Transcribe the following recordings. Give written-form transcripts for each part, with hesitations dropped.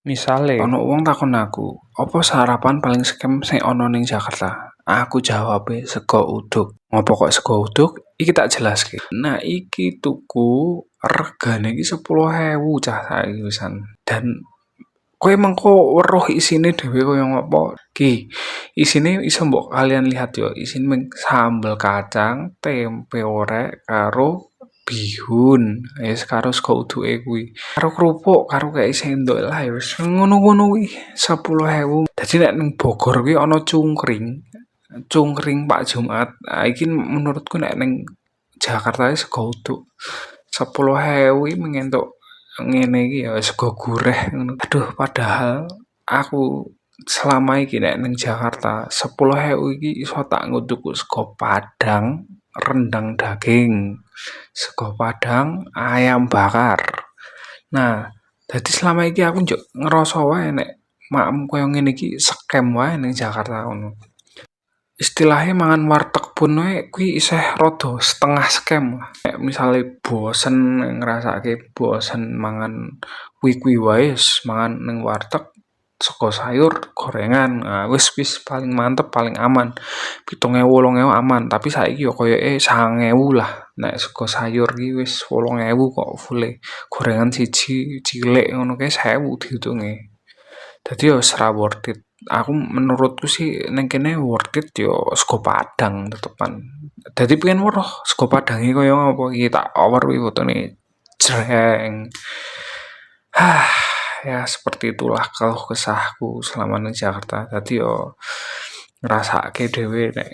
Misale ana wong takon aku, "Apa sarapan paling scam sing ana ning Jakarta?" Aku jawabe sego uduk. Ngopo kok sego uduk? Iki tak jelaske. Nah, iki tuku regane iki 10.000 cah saiki wisan. Dan kowe mengko weruh isine dhewe kaya ngopo. Ki, isine iso mbok kalian lihat yo, isine mung sambel kacang, tempe orek karo bihun, wis karo sego uduke kuwi. Karo kerupuk, karo kayak sendok lah ya wis ngono-ngono kuwi 10.000. Dadi nek ning Bogor kuwi ana cungkring. Cungkring Pak Jumat. Nah, iki menurutku nek ning Jakarta iki sego uduk 10.000 iki mengentuk ngene iki ya sego gureh ngono. Aduh, padahal aku selama iki nek ning Jakarta 10.000 iki iso tak nggo tuku sego Padang, rendang daging, sego Padang, ayam bakar. Nah, dadi selama iki aku njuk ngerasa wae nek maem koyo ngene iki scam wae ning Jakarta ngono. Istilahnya mangan warteg pun wae kuwi isih rada setengah scam. Nek misale bosen ngrasake bosen mangan kuwi-kuwi wae wis mangan ning warteg sego sayur gorengan. Nah, wis paling mantep paling aman. 7.000 8.000 aman, tapi saiki yo koyoke 9.000 lah. Nek sego sayur iki wis 8.000 kok fulle. Gorengan siji cilik ngono kae 1.000 diitunge. Dadi yo ora worth it. Aku menurutku sih ning kene worth it yo sego Padang tetepan. Dadi pengen weruh sego Padang iki koyo ngopo iki tak over kuwi fotone jreng. Ya seperti itulah keluh kesahku selama ning Jakarta. Dadi yo ngrasake dhewe nek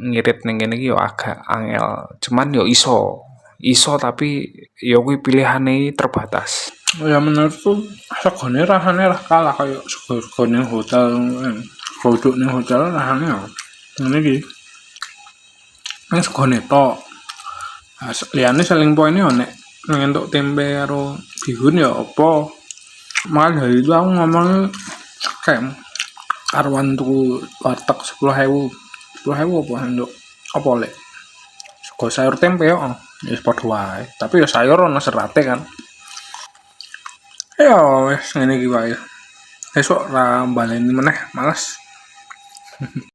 ngirit ning kene iki yo agak angel. Cuman yo iso tapi yo kuwi pilihane terbatas. Ya menurutku segone rasane lah kalah kayak sego ning hotel produk ning hotel rasane ya ngene iki ning segone tok. Liyane selling point yo nek ngentuk tempe karo bihun ya apa. Malah dari itu aku ngomong scam karuan tuku warteg 10.000 apa nduk apa lek sego sayur tempe yo ya padha wae tapi ya sayur ono serate kan. Ya wis ngene iki wae. Esuk ra baleni meneh, males.